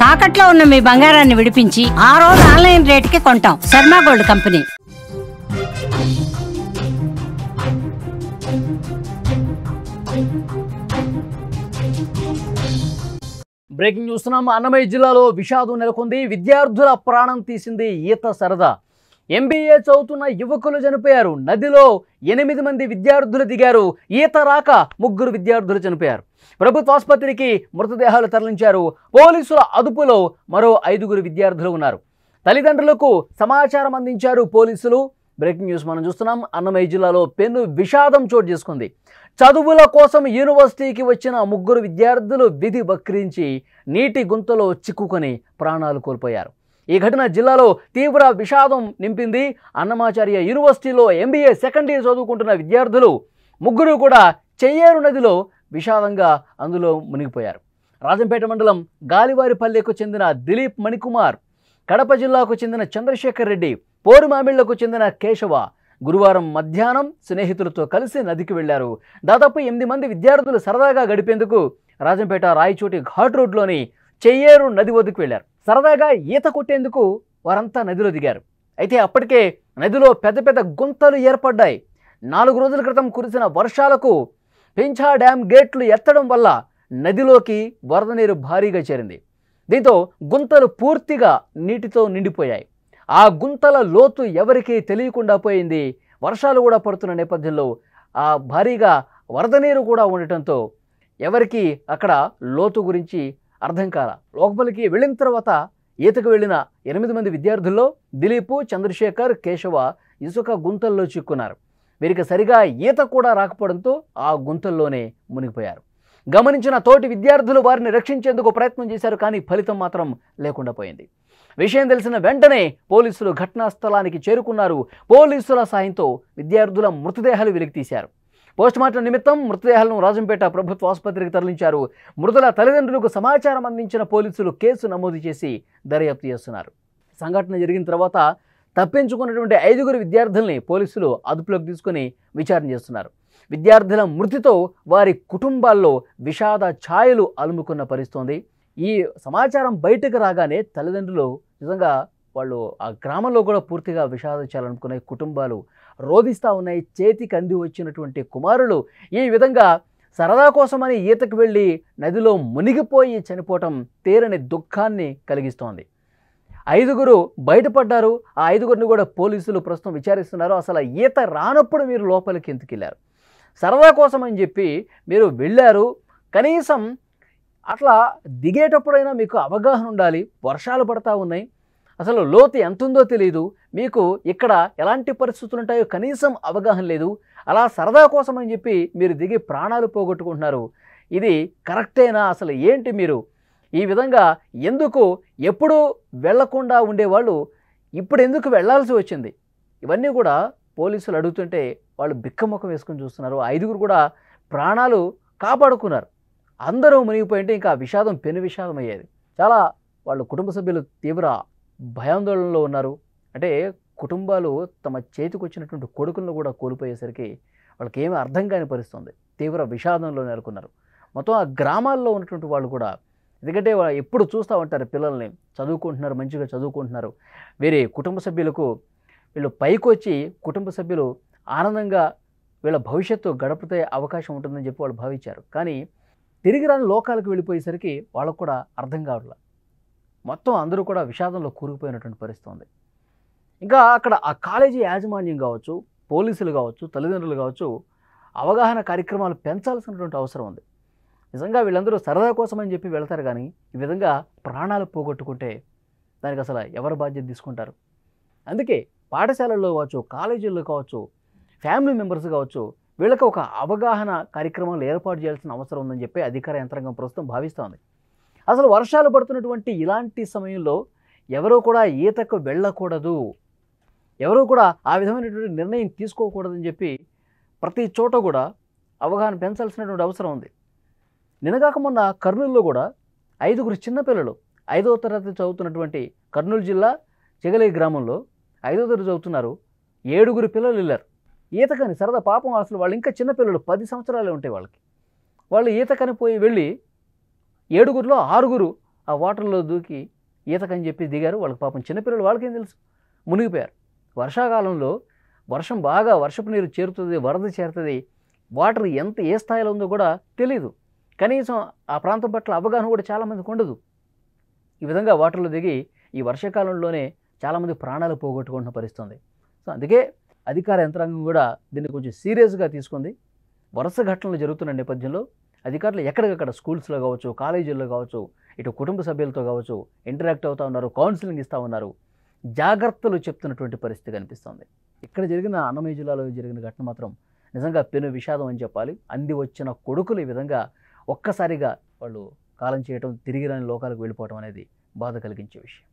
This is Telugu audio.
తాకట్లో ఉన్న మీ బంగారాన్ని విడిపించి ఆ రోజు ఆన్లైన్ రేటుకి కొంటాం. Sharma gold company. బ్రేకింగ్ చూస్తున్నాం. అన్నమయ్య జిల్లాలో విషాదం నెలకొంది. విద్యార్థుల ప్రాణం తీసింది ఈత సరదా. ఎంబీఏ చదువుతున్న యువకులు చనిపోయారు. నదిలో 8 మంది విద్యార్థులు దిగారు. ఈత రాక 3 విద్యార్థులు చనిపోయారు. ప్రభుత్వ ఆసుపత్రికి మృతదేహాలు తరలించారు. పోలీసుల అదుపులో మరో 5 విద్యార్థులు ఉన్నారు. తల్లిదండ్రులకు సమాచారం అందించారు పోలీసులు. బ్రేకింగ్ న్యూస్ మనం చూస్తున్నాం. అన్నమయ్య జిల్లాలో పెను విషాదం చోటు చేసుకుంది. చదువుల కోసం యూనివర్సిటీకి వచ్చిన 3 విద్యార్థులు విధి వక్రించి నీటి గుంతలో చిక్కుకొని ప్రాణాలు కోల్పోయారు. ఈ ఘటన జిల్లాలో తీవ్ర విషాదం నింపింది. అన్నమాచార్య యూనివర్సిటీలో ఎంబీఏ సెకండ్ ఇయర్ చదువుకుంటున్న విద్యార్థులు 3 కూడా చెయ్యేరు నదిలో విషాదంగా అందులో మునిగిపోయారు. రాజంపేట మండలం గాలివారిపల్లెకు చెందిన దిలీప్ మణికుమార్, కడప జిల్లాకు చెందిన చంద్రశేఖర్ రెడ్డి, పోరుమామిళ్లకు చెందిన కేశవ గురువారం మధ్యాహ్నం స్నేహితులతో కలిసి నదికి వెళ్లారు. దాదాపు 8 మంది విద్యార్థులు సరదాగా గడిపేందుకు రాజంపేట రాయచోటి ఘాట్ రోడ్లోని చెయ్యేరు నది వద్దకు వెళ్లారు. సరదాగా ఈత కొట్టేందుకు వారంతా నదిలో దిగారు. అయితే అప్పటికే నదిలో పెద్ద పెద్ద గుంతలు ఏర్పడ్డాయి. 4 రోజుల క్రితం కురిసిన వర్షాలకు పెంచా డ్యామ్ గేట్లు ఎత్తడం వల్ల నదిలోకి వరద నీరు భారీగా చేరింది. దీంతో గుంతలు పూర్తిగా నీటితో నిండిపోయాయి. ఆ గుంతల లోతు ఎవరికీ తెలియకుండా పోయింది. వర్షాలు కూడా పడుతున్న నేపథ్యంలో ఆ భారీగా వరద నీరు కూడా ఉండటంతో ఎవరికి అక్కడ లోతు గురించి అర్థం కాల. లోపలికి వెళ్ళిన తర్వాత ఈతకు వెళ్ళిన 8 మంది విద్యార్థుల్లో దిలీపు, చంద్రశేఖర్, కేశవ ఇసుక గుంతల్లో చిక్కున్నారు. వీరికి సరిగా ఈత కూడా రాకపోవడంతో ఆ గుంతల్లోనే మునిగిపోయారు. గమనించిన తోటి విద్యార్థులు వారిని రక్షించేందుకు ప్రయత్నం చేశారు. కానీ ఫలితం మాత్రం లేకుండా పోయింది. విషయం తెలిసిన వెంటనే పోలీసులు ఘటనా స్థలానికి చేరుకున్నారు. పోలీసుల సాయంతో విద్యార్థుల మృతదేహాలు వెలికితీశారు. పోస్టుమార్టం నిమిత్తం మృతదేహాలను రాజంపేట ప్రభుత్వ ఆసుపత్రికి తరలించారు. మృతుల తల్లిదండ్రులకు సమాచారం అందించిన పోలీసులు కేసు నమోదు చేసి దర్యాప్తు చేస్తున్నారు. సంఘటన జరిగిన తర్వాత తప్పించుకున్నటువంటి 5 విద్యార్థుల్ని పోలీసులు అదుపులోకి తీసుకుని విచారణ చేస్తున్నారు. విద్యార్థుల మృతితో వారి కుటుంబాల్లో విషాద ఛాయలు అలుముకున్న పరిస్థితి. ఈ సమాచారం బయటకు రాగానే తల్లిదండ్రులు నిజంగా వాళ్ళు ఆ గ్రామంలో కూడా పూర్తిగా విషాద ఛాయలు అలుముకునే కుటుంబాలు రోధిస్తూ ఉన్నాయి. చేతికి అంది వచ్చినటువంటి కుమారులు ఈ విధంగా సరదా కోసమని ఈతకు వెళ్ళి నదిలో మునిగిపోయి చనిపోవటం తీరని దుఃఖాన్ని కలిగిస్తోంది. 5 బయటపడ్డారు. ఆ 5 కూడా పోలీసులు ప్రస్తుతం విచారిస్తున్నారు. అసలు ఈత రానప్పుడు మీరు లోపలికి ఎందుకు వెళ్ళారు? సరదా కోసం అని చెప్పి మీరు వెళ్ళారు. కనీసం అట్లా దిగేటప్పుడైనా మీకు అవగాహన ఉండాలి. వర్షాలు పడతా ఉన్నాయి, అసలు లోతు ఎంత ఉందో తెలియదు, మీకు ఇక్కడ ఎలాంటి పరిస్థితులు ఉంటాయో కనీసం అవగాహన లేదు. అలా సరదా కోసం అని చెప్పి మీరు దిగి ప్రాణాలు పోగొట్టుకుంటున్నారు. ఇది కరెక్టేనా? అసలు ఏంటి మీరు ఈ విధంగా ఎందుకు ఎప్పుడూ వెళ్లకుండా ఉండేవాళ్ళు ఇప్పుడు ఎందుకు వెళ్లాల్సి వచ్చింది? ఇవన్నీ కూడా పోలీసులు అడుగుతుంటే వాళ్ళు బిక్కముఖం వేసుకొని చూస్తున్నారు. 5 కూడా ప్రాణాలు కాపాడుకున్నారు. అందరూ మునిగిపోయింటే ఇంకా విషాదం పెను విషాదం అయ్యేది. చాలా వాళ్ళ కుటుంబ సభ్యులు తీవ్ర భయాందోళనలో ఉన్నారు. అంటే కుటుంబాలు తమ చేతికి వచ్చినటువంటి కొడుకులను కూడా కోల్పోయేసరికి వాళ్ళకి ఏమీ అర్థం కాని పరిస్థితుంది. తీవ్ర విషాదంలో నెలకొన్నారు. మొత్తం ఆ గ్రామాల్లో ఉన్నటువంటి వాళ్ళు కూడా, ఎందుకంటే ఎప్పుడు చూస్తూ ఉంటారు పిల్లల్ని చదువుకుంటున్నారు, మంచిగా చదువుకుంటున్నారు. వేరే కుటుంబ సభ్యులకు వీళ్ళు పైకి వచ్చి కుటుంబ సభ్యులు ఆనందంగా వీళ్ళ భవిష్యత్తు గడిపితే అవకాశం ఉంటుందని చెప్పి వాళ్ళు భావించారు. కానీ తిరిగి రాని లోకాలకు వెళ్ళిపోయేసరికి వాళ్ళకు కూడా అర్థం కావట్లేదు. మొత్తం అందరూ కూడా విషాదంలో కూరుకుపోయినటువంటి పరిస్థితి ఉంది. ఇంకా అక్కడ ఆ కాలేజీ యాజమాన్యం కావచ్చు, పోలీసులు కావచ్చు, తల్లిదండ్రులు కావచ్చు, అవగాహన కార్యక్రమాలు పెంచాల్సినటువంటి అవసరం ఉంది. నిజంగా వీళ్ళందరూ సరదా కోసం అని చెప్పి వెళ్తారు, కానీ ఈ విధంగా ప్రాణాలు పోగొట్టుకుంటే దానికి అసలు ఎవరు బాధ్యత తీసుకుంటారు? అందుకే పాఠశాలల్లో కావచ్చు, కాలేజీల్లో కావచ్చు, ఫ్యామిలీ మెంబర్స్ కావచ్చు, వీళ్ళకి ఒక అవగాహన కార్యక్రమాలు ఏర్పాటు చేయాల్సిన అవసరం ఉందని చెప్పి అధికార యంత్రాంగం ప్రస్తుతం భావిస్తోంది. అసలు వర్షాలు పడుతున్నటువంటి ఇలాంటి సమయంలో ఎవరూ కూడా ఈతకు వెళ్ళకూడదు, ఎవరూ కూడా ఆ విధమైనటువంటి నిర్ణయం తీసుకోకూడదని చెప్పి ప్రతి చోట కూడా అవగాహన పెంచాల్సినటువంటి అవసరం ఉంది. నిన్నగాక మొన్న కర్నూలులో కూడా 5 చిన్నపిల్లలు 5వ తరగతి చదువుతున్నటువంటి కర్నూలు జిల్లా చెగలే గ్రామంలో 5వ తరగతి చదువుతున్నారు. 7 పిల్లలు వెళ్ళారు ఈతకని. సరదా పాపం, అసలు వాళ్ళు ఇంకా చిన్నపిల్లలు, 10 సంవత్సరాలే ఉంటాయి వాళ్ళకి. వాళ్ళు ఈతకని పోయి వెళ్ళి 7లో 6 ఆ వాటర్లో దూకి ఈతకని చెప్పి దిగారు. వాళ్ళకి పాపం చిన్నపిల్లలు, వాళ్ళకేం తెలుసు, మునిగిపోయారు. వర్షాకాలంలో వర్షపు నీరు చేరుతుంది, వరద చేరుతుంది, వాటర్ ఏ స్థాయిలో ఉందో కూడా తెలీదు. కనీసం ఆ ప్రాంతం పట్ల అవగాహన కూడా చాలామందికి ఉండదు. ఈ విధంగా వాటర్లో దిగి ఈ వర్షాకాలంలోనే చాలామంది ప్రాణాలు పోగొట్టుకుంటున్న పరిస్థితి ఉంది. సో అందుకే అధికార యంత్రాంగం కూడా దీన్ని కొంచెం సీరియస్గా తీసుకుంది. వరుస ఘటనలు జరుగుతున్న నేపథ్యంలో అధికారులు ఎక్కడికక్కడ స్కూల్స్లో కావచ్చు, కాలేజీల్లో కావచ్చు, ఇటు కుటుంబ సభ్యులతో కావచ్చు ఇంటరాక్ట్ అవుతూ ఉన్నారు, కౌన్సిలింగ్ ఇస్తూ ఉన్నారు, జాగ్రత్తలు చెప్తున్నటువంటి పరిస్థితి కనిపిస్తుంది. ఇక్కడ జరిగిన అన్నమయ్య జిల్లాలో జరిగిన ఘటన మాత్రం నిజంగా పెను విషాదం అని చెప్పాలి. అంది వచ్చిన కొడుకులు ఈ విధంగా ఒక్కసారిగా వాళ్ళు కాలం చేయటం, తిరిగి రాని లోకాలకు వెళ్ళిపోవడం అనేది బాధ కలిగించే విషయం.